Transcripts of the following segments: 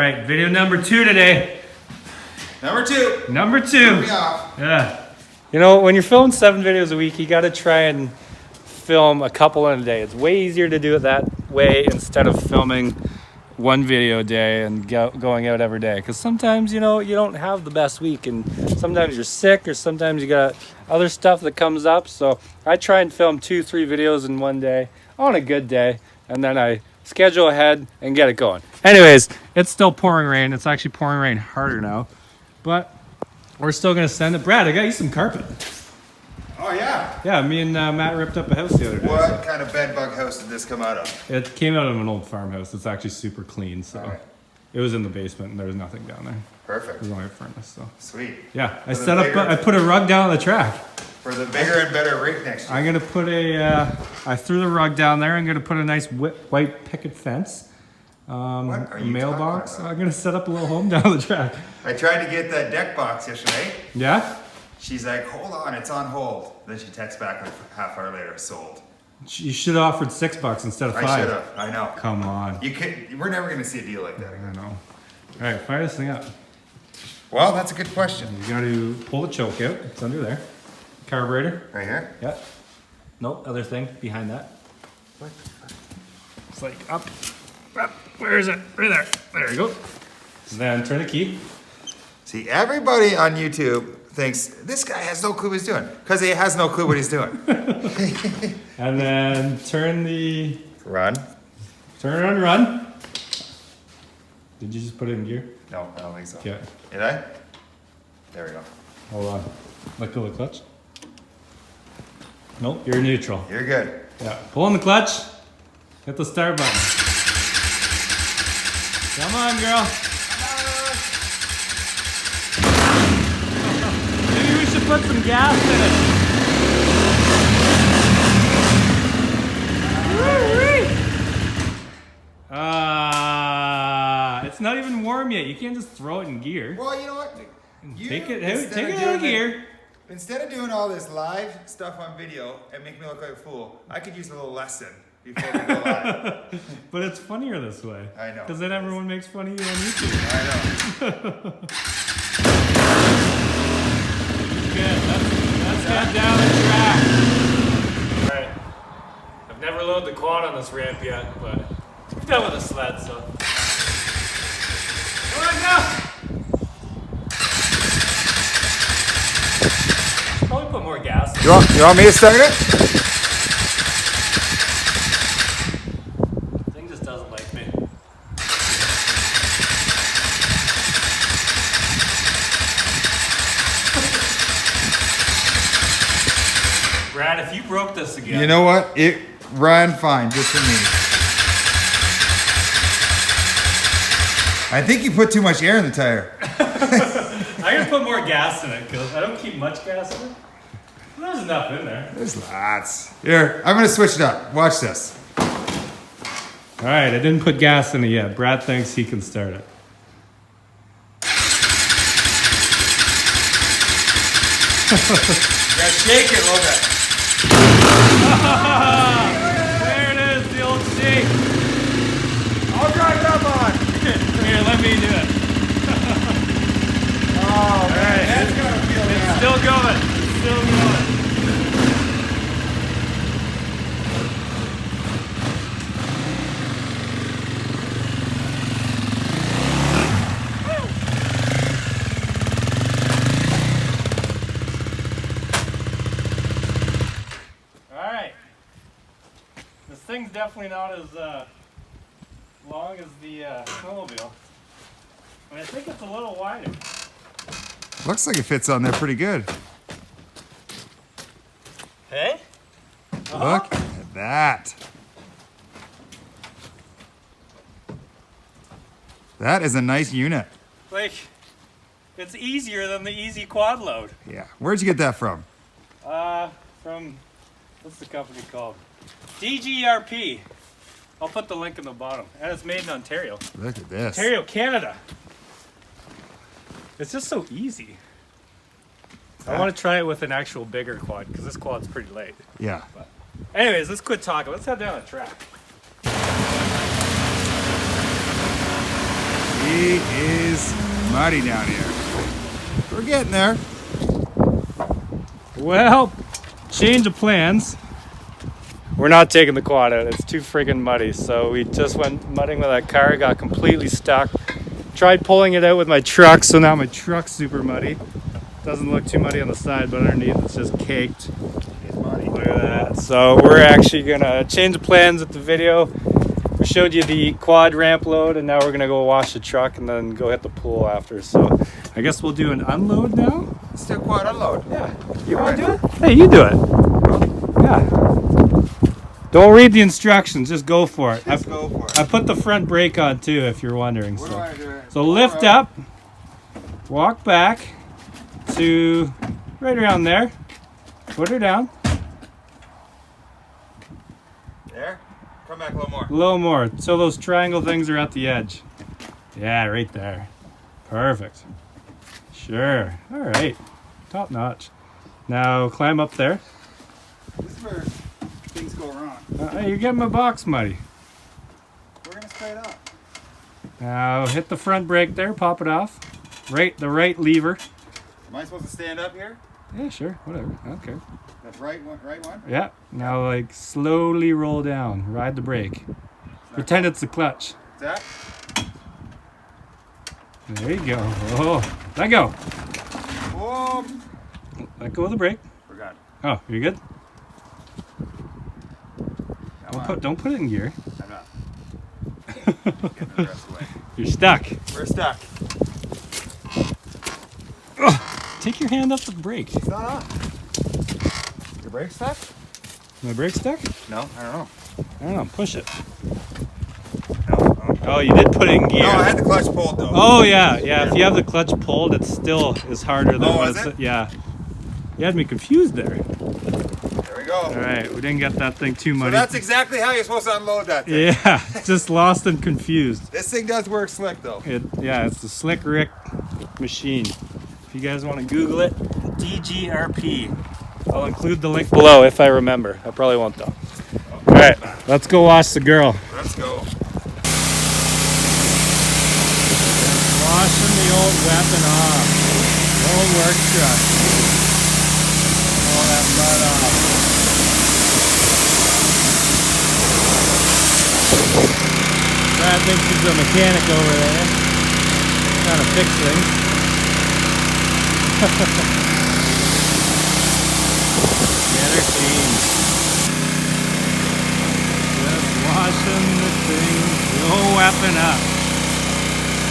right, video number 2 today. Number 2. Number 2. Moving off. Yeah. You know, when you're filming 7 videos a week, you got to try and film a couple in a day. It's way easier to do it that way instead of filming 1 video a day and going out every day. Because sometimes, you know, you don't have the best week, and sometimes you're sick, or sometimes you got other stuff that comes up. So I try and film 2-3 videos in 1 day on a good day, and then I schedule ahead and get it going. Anyways, it's still pouring rain. It's actually pouring rain harder now, but we're still gonna send it. Brad, I got you some carpet. Oh yeah. Yeah, me and Matt ripped up a house the other day. What kind of bed bug house did this come out of? It came out of an old farmhouse. It's actually super clean, so right. It was in the basement and there was nothing down there. Perfect. There's only a furnace, so. Sweet. Yeah, I set up. I put a rug down on the track. For the bigger and better rig next year. I'm gonna put a. I threw the rug down there. I'm gonna put a nice white picket fence. What are you Mailbox. talking about? I'm gonna set up a little home down the track. I tried to get that deck box yesterday. Yeah. She's like, hold on, it's on hold. Then she texts back like a half hour later, sold. You should have offered $6 instead of $5. I should have. I know. Come on. You could. We're never gonna see a deal like that I again. know. All right, fire this thing up. Well, that's a good question. You got to pull the choke out. It's under there. Carburetor. Right here. Yeah. Nope. Other thing behind that. What? It's like up. Where is it? Right there. There you go. Then turn the key. See, everybody on YouTube thinks this guy has no clue what he's doing, because he has no clue what he's doing. And then turn the. Run. Turn it on, run. Did you just put it in gear? No, I don't think so. Yeah. Did I? There we go. Hold on. Let go of the clutch. Nope, you're neutral. You're good. Yeah. Pull on the clutch. Hit the start button. Come on, girl. Maybe we should put some gas in it. It's not even warm yet. You can't just throw it in gear. Well, you know what? Take it out of gear. Instead of doing all this live stuff on video and make me look like a fool, I could use a little lesson before we go live. But it's funnier this way. I know. Because then everyone makes fun of you on YouTube. I know. Good. Let's get down the track. Alright. I've never loaded the quad on this ramp yet, but I'm done with the sled, so. Come on, go! Probably put more gas in. You want me to start it? The thing just doesn't like me. Brad, if you broke this again. You know what? It ran fine just for me. I think you put too much air in the tire. I'm gonna put more gas in it because I don't keep much gas in it. There's enough in there. There's lots. Here, I'm gonna switch it up. Watch this. All right, I didn't put gas in it yet. Brad thinks he can start it. Yeah, shake it a little bit. There it is, the old shake. I'll drive it up on. Here, let me do it. Oh, man, right. that's gonna feel It's bad. still going. It's still going. This thing's definitely not as long as the snowmobile, but I think it's a little wider. Looks like it fits on there pretty good. Hey? Look at that. That is a nice unit. Like, it's easier than the Easy Quad Load. Yeah. Where'd you get that from? From, what's the company called? DGRP. I'll put the link in the bottom. And it's made in Ontario. Look at this. Ontario, Canada. It's just so easy. I want to try it with an actual bigger quad because this quad's pretty light. Yeah. But anyways, let's quit talking. Let's head down the track. He is muddy down here. We're getting there. Well, change of plans. We're not taking the quad out. It's too friggin' muddy. So we just went mudding with that car, got completely stuck. Tried pulling it out with my truck, so now my truck's super muddy. Doesn't look too muddy on the side, but underneath it's just caked. It's muddy. Look at that. So we're actually gonna change the plans with the video. We showed you the quad ramp load, and now we're gonna go wash the truck and then go hit the pool after. So I guess we'll do an unload now. Let's do a quad unload. Yeah. You wanna do it? Hey, you do it. Yeah. Don't read the instructions, just go for it. Let's go for it. I put the front brake on too, if you're wondering. What do I do? So lift up, walk back to right around there, put her down. There? Come back a little more. A little more, so those triangle things are at the edge. Yeah, right there. Perfect. Sure. All right. Top notch. Now climb up there. This is where things go wrong. Hey, you're getting my box muddy. We're gonna straight up. Now hit the front brake there, pop it off. The right lever. Am I supposed to stand up here? Yeah, sure, whatever. I don't care. That right one? Yeah. Now like slowly roll down. Ride the brake. Pretend it's the clutch. Is that? There you go. Oh, let go. Whoa! Let go of the brake. Forgot. Oh, you good? Come on. Don't put it in gear. I'm not. Getting the rest away. You're stuck. We're stuck. Take your hand off the brake. It's not on. Your brake stuck? My brake stuck? No, I don't know. I don't know. Push it. No. Oh, you did put it in gear. No, I had the clutch pulled though. Oh yeah. If you have the clutch pulled, it still is harder than Oh, what is it's. it? Yeah. You had me confused there. There we go. All right, we didn't get that thing too So muddy. that's exactly how you're supposed to unload that thing. Yeah, just lost and confused. This thing does work slick though. It's the Slick Rick machine. If you guys want to Google it, DGRP. I'll include the link below if I remember. I probably won't though. All right, let's go wash the girl. Let's go. Washing the old weapon off. The old work truck. All that mud off. Brad thinks he's a mechanic over there. Trying to fix things. Get her clean. Just washing the thing. The old weapon up.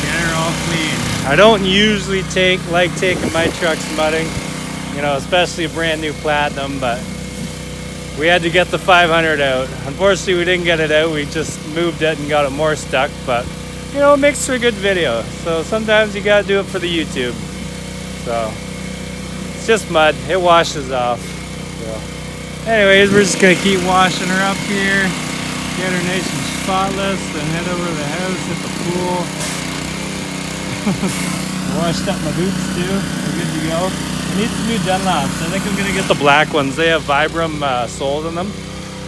Get her all clean. I don't usually like taking my trucks mudding, you know, especially a brand new Platinum, but we had to get the 500 out. Unfortunately, we didn't get it out. We just moved it and got it more stuck, but you know, it makes for a good video. So sometimes you gotta do it for the YouTube. So it's just mud. It washes off. So anyways, we're just gonna keep washing her up here, get her nice and spotless, then head over to the house, hit the pool. Washed up my boots too. We're good to go. I need some new Dunlops. I think I'm gonna get the black ones. They have Vibram soles in them,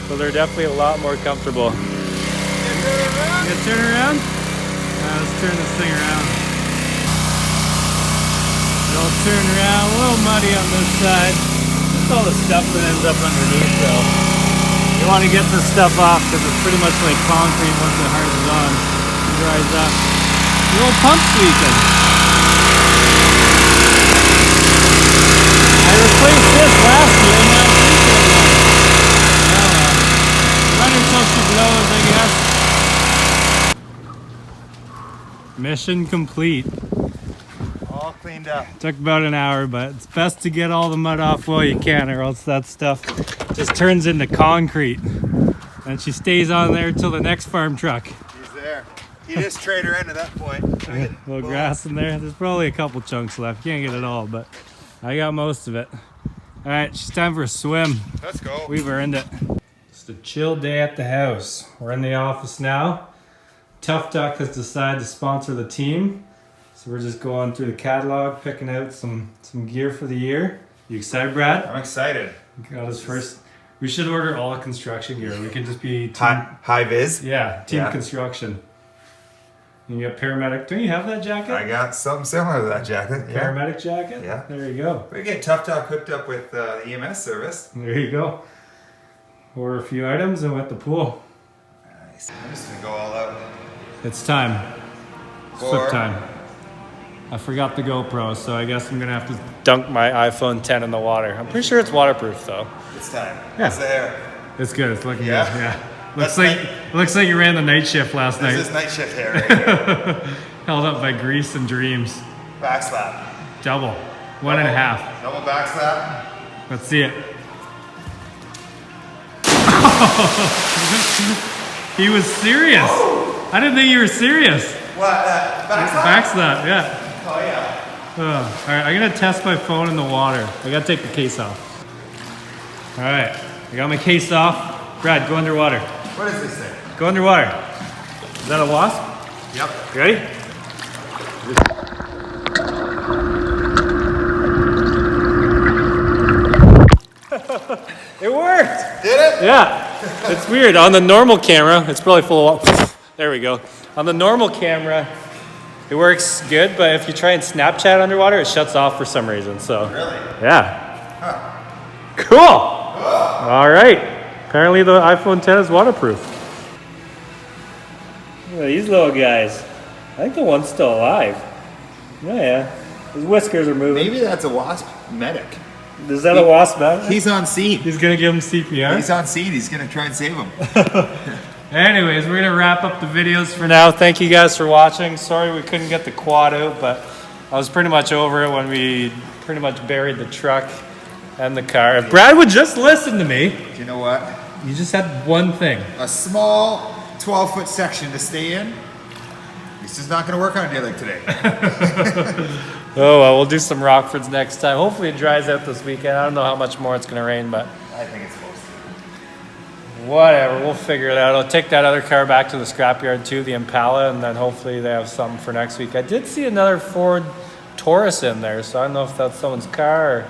so they're definitely a lot more comfortable. You turn around? Let's turn this thing around. It'll turn around. A little muddy on this side. Just all the stuff that ends up underneath though. You want to get this stuff off because it's pretty much like concrete once it hardens on. It dries up. The old pump's leaking. I replaced this last year and now it's leaking again. Run until she blows, I guess. Mission complete. All cleaned up. Took about an hour, but it's best to get all the mud off while you can, or else that stuff just turns into concrete. And she stays on there till the next farm truck. He's there. He just trade her in at that point. A little grass in there. There's probably a couple chunks left. Can't get it all, but I got most of it. All right, it's time for a swim. Let's go. We've earned it. It's a chill day at the house. We're in the office now. Tough Duck has decided to sponsor the team. So we're just going through the catalog, picking out some gear for the year. You excited, Brad? I'm excited. Got his first. We should order all construction gear. We can just be team, High vis. yeah, team construction. You got paramedic. Don't you have that jacket? I got something similar to that jacket. Yeah. Paramedic jacket? Yeah. There you go. We get Tough Talk hooked up with the EMS service. There you go. Order a few items and we're at the pool. Nice. I'm just gonna go all out. It's time. Flip time. I forgot the GoPro, so I guess I'm gonna have to dunk my iPhone 10 in the water. I'm pretty sure it's waterproof though. It's time. Yeah. How's the hair? It's good. It's looking Yeah? good. Yeah. Looks like you ran the night shift last night. This is night shift hair right here. Held up by grease and dreams. Back slap. Double. 1.5. Double back slap. Let's see it. He was serious. Whoa. I didn't think you were serious. What? Back slap? Back slap, yeah. Oh yeah. All right, I'm gonna test my phone in the water. I gotta take the case off. All right, I got my case off. Brad, go underwater. What does this say? Go underwater. Is that a wasp? Yep. You ready? It worked! Did it? Yeah. It's weird. On the normal camera, it's probably full of... There we go. On the normal camera, it works good, but if you try and Snapchat underwater, it shuts off for some reason, so... Really? Yeah. Huh. Cool! All right. Apparently the iPhone 10 is waterproof. Look at these little guys. I think the one's still alive. Oh yeah. His whiskers are moving. Maybe that's a wasp medic. Is that a wasp man? He's on scene. He's gonna give him CPR? He's on scene. He's gonna try and save him. Anyways, we're gonna wrap up the videos for now. Thank you guys for watching. Sorry we couldn't get the quad out, but I was pretty much over it when we pretty much buried the truck and the car. If Brad would just listen to me. Do you know what? You just had one thing. A small 12-foot section to stay in. This is not going to work on a day like today. Oh, well, we'll do some Rockfords next time. Hopefully it dries out this weekend. I don't know how much more it's going to rain, but I think it's supposed to. whatever. We'll figure it out. I'll take that other car back to the scrapyard too, the Impala, and then hopefully they have something for next week. I did see another Ford Taurus in there, so I don't know if that's someone's car or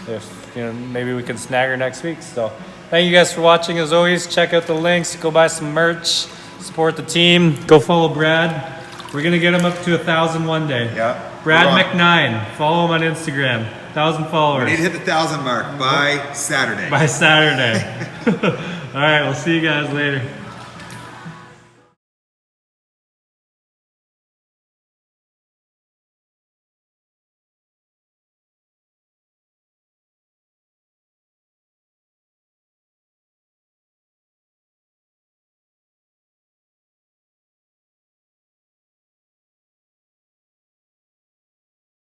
if, you know, maybe we can snag her next week. So thank you guys for watching. As always, check out the links, go buy some merch, support the team, go follow Brad. We're gonna get him up to 1,000 one day. Yeah. Brad McNine, follow him on Instagram. 1,000 followers. We need to hit the 1,000 mark by Saturday. By Saturday. All right, we'll see you guys later.